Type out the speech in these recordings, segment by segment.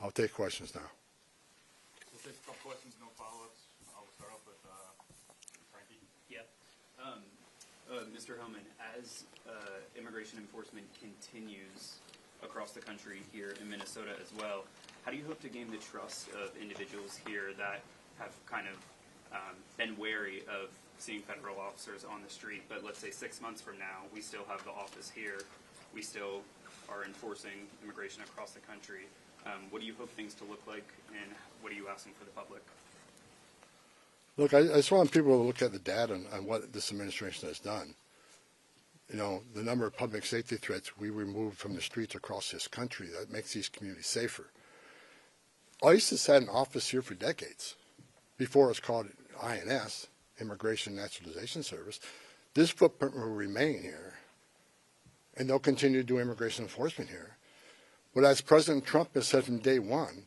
I'll take questions now. We'll take a couple questions, no follow-ups. I'll start off with Frankie. Yeah. Mr. Homan, as immigration enforcement continues across the country here in Minnesota as well, how do you hope to gain the trust of individuals here that have kind of been wary of seeing federal officers on the street, but let's say 6 months from now, we still have the office here, we still are enforcing immigration across the country. What do you hope things to look like, and what are you asking for the public? Look, I just want people to look at the data on what this administration has done. You know, the number of public safety threats we removed from the streets across this country, that makes these communities safer. ICE has had an office here for decades. Before it was called INS, Immigration Naturalization Service. This footprint will remain here, and they'll continue to do immigration enforcement here. But as President Trump has said from day one,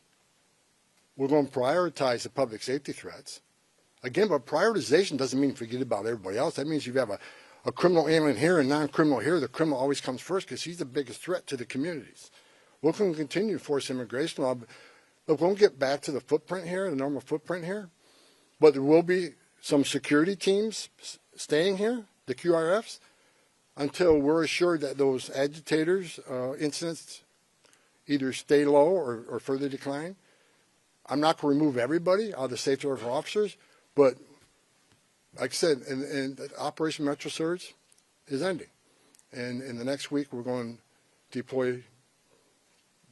we're going to prioritize the public safety threats. Again, but prioritization doesn't mean forget about everybody else. That means if you have a criminal alien here and non-criminal here, the criminal always comes first because he's the biggest threat to the communities. We're going to continue to force immigration law. But we won't get back to the footprint here, the normal footprint here. But there will be some security teams staying here, the QRFs, until we're assured that those agitators, incidents, either stay low or further decline. I'm not going to remove everybody out of the safety order for officers, but like I said, and Operation Metro Surge is ending. And in the next week, we're going to deploy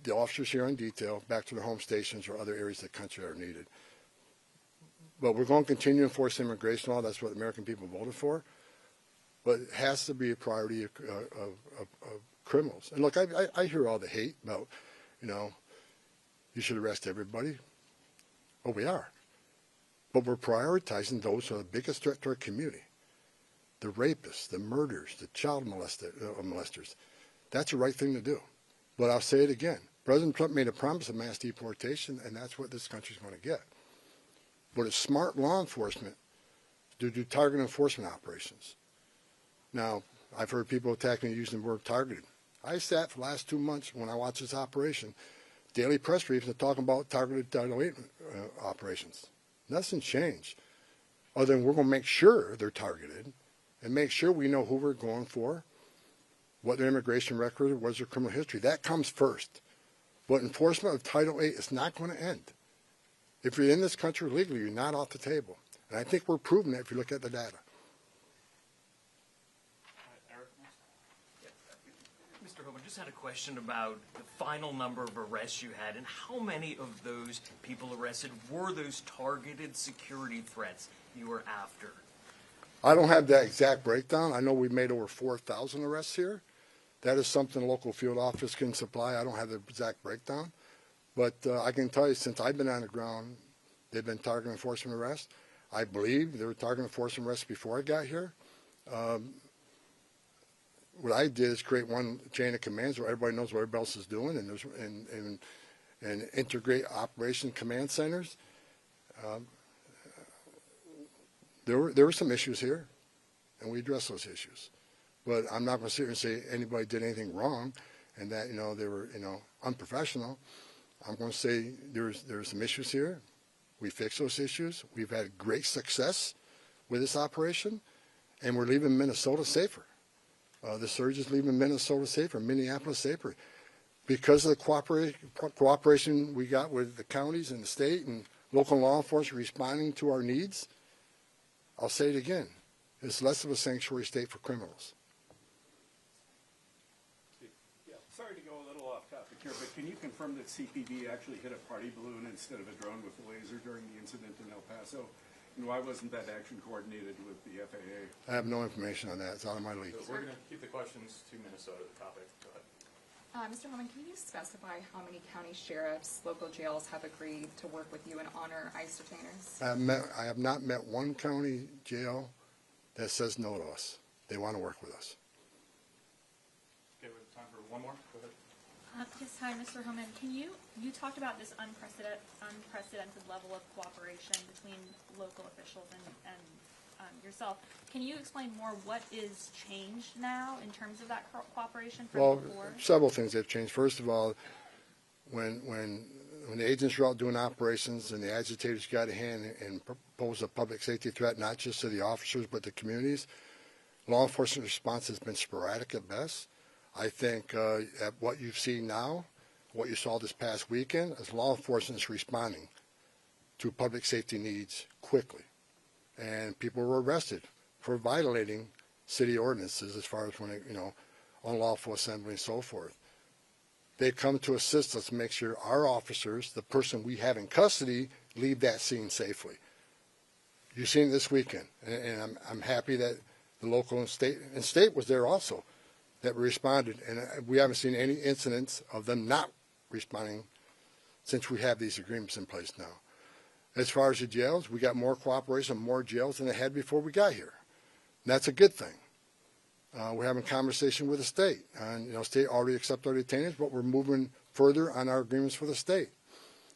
the officers here on detail back to their home stations or other areas of the country that are needed. But we're going to continue to enforce immigration law. That's what the American people voted for. But it has to be a priority of criminals. And look, I hear all the hate about, you know, you should arrest everybody. Well, we are. But we're prioritizing those who are the biggest threat to our community. The rapists, the murderers, the child molesters. That's the right thing to do. But I'll say it again. President Trump made a promise of mass deportation, and that's what this country's going to get. But it's smart law enforcement to do target enforcement operations. Now, I've heard people attacking me using the word targeted. I sat for the last 2 months when I watched this operation, daily press briefs are talking about targeted Title 8 operations. Nothing changed, other than we're going to make sure they're targeted and make sure we know who we're going for, what their immigration record, what's their criminal history. That comes first. But enforcement of Title 8 is not going to end. If you're in this country legally, you're not off the table. And I think we're proving that if you look at the data. Mr. Homan, just had a question about the final number of arrests you had and how many of those people arrested were those targeted security threats you were after? I don't have that exact breakdown. I know we made over 4,000 arrests here. That is something the local field office can supply. I don't have the exact breakdown. But I can tell you, since I've been on the ground, they've been target enforcement arrests. I believe there were target enforcement arrests before I got here. What I did is create one chain of commands where everybody knows what everybody else is doing, and integrate operation command centers. There were some issues here, and we addressed those issues. But I'm not going to sit here and say anybody did anything wrong, and that they were unprofessional. I'm going to say there's some issues here. We fixed those issues. We've had great success with this operation, and we're leaving Minnesota safer. The surge is leaving Minnesota safer, Minneapolis safer, because of the cooperation we got with the counties and the state and local law enforcement responding to our needs. I'll say it again. It's less of a sanctuary state for criminals. Yeah, sorry to go a little off topic here, but can you confirm that CPD actually hit a party balloon instead of a drone with a laser during the incident in El Paso? And why wasn't that action coordinated with the FAA? I have no information on that. It's out of my league. So we're going to keep the questions to Minnesota, the topic. Go ahead. Mr. Homan, can you specify how many county sheriffs, local jails have agreed to work with you and honor ICE detainers? I have not met one county jail that says no to us. They want to work with us. Okay, we have time for one more. Go ahead. Yes, hi, Mr. Homan. You talked about this unprecedented level of cooperation between local officials and yourself. Can you explain more what is changed now in terms of that cooperation from before? Several things have changed. First of all, when when the agents were out doing operations and the agitators got a hand and proposed a public safety threat, not just to the officers but the communities, law enforcement response has been sporadic at best. I think at what you've seen now, what you saw this past weekend, is law enforcement is responding to public safety needs quickly. And people were arrested for violating city ordinances as far as when it, unlawful assembly and so forth. They come to assist us to make sure our officers, the person we have in custody, leave that scene safely. You've seen it this weekend, and I'm happy that the local and state was there also, that responded, and we haven't seen any incidents of them not responding since we have these agreements in place now. As far as the jails, we got more cooperation, more jails than they had before we got here. And that's a good thing. We're having conversation with the state, and state already accepted our detainees, but we're moving further on our agreements with the state.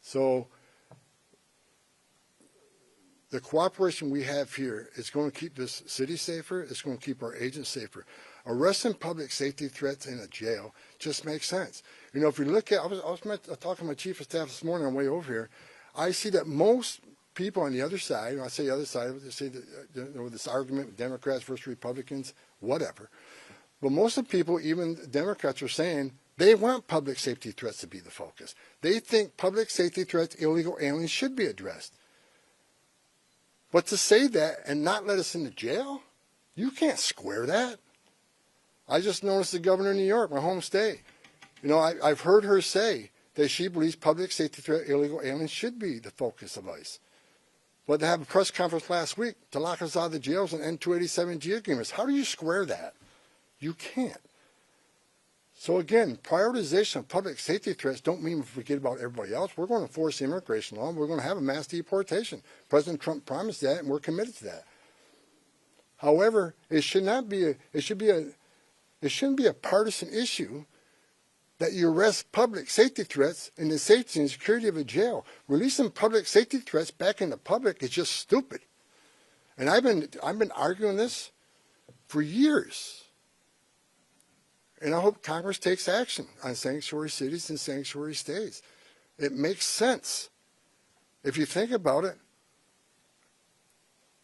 So the cooperation we have here is going to keep this city safer. It's going to keep our agents safer. Arresting public safety threats in a jail just makes sense. If you look at, I was talking to my chief of staff this morning on the way over here. I see that most people on the other side, when I say the other side, I say that, this argument with Democrats versus Republicans, whatever. But most of the people, even Democrats, are saying they want public safety threats to be the focus. They think public safety threats, illegal aliens, should be addressed. But to say that and not let us into jail, you can't square that. I just noticed the governor of New York, my home state. I've heard her say that she believes public safety threat, illegal aliens should be the focus of ICE. But to have a press conference last week to lock us out of the jails and end 287G agreements, how do you square that? You can't. So again, prioritization of public safety threats don't mean we forget about everybody else. We're going to enforce the immigration law. We're going to have a mass deportation. President Trump promised that, and we're committed to that. However, it shouldn't be a partisan issue that you arrest public safety threats in the safety and security of a jail. Releasing public safety threats back in the public is just stupid. And I've been arguing this for years. And I hope Congress takes action on sanctuary cities and sanctuary states. It makes sense. If you think about it,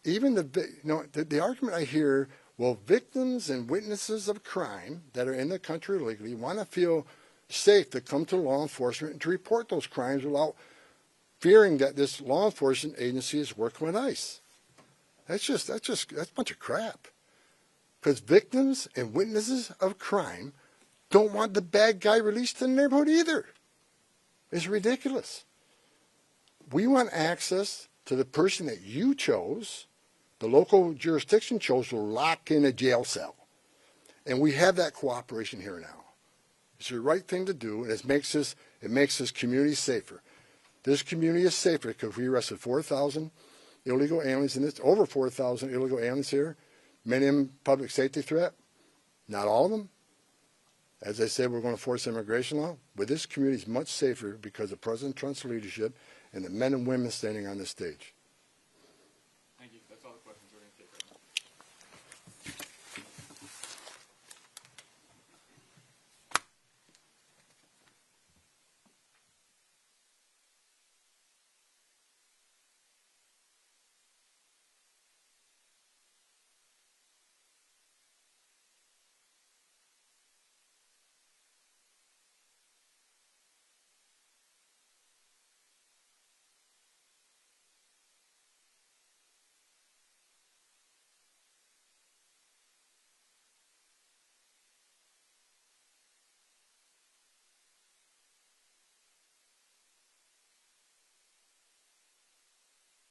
even the argument I hear, well, victims and witnesses of crime that are in the country illegally want to feel safe to come to law enforcement and to report those crimes without fearing that this law enforcement agency is working with ICE. That's a bunch of crap. Because victims and witnesses of crime don't want the bad guy released to the neighborhood either. It's ridiculous. We want access to the person that you chose, the local jurisdiction chose, to lock in a jail cell. And we have that cooperation here now. It's the right thing to do, and it makes this community safer. This community is safer because we arrested 4,000 illegal aliens in this, over 4,000 illegal aliens here. Many of them public safety threat, not all of them. As I said, we're going to force immigration law, but this community is much safer because of President Trump's leadership and the men and women standing on this stage.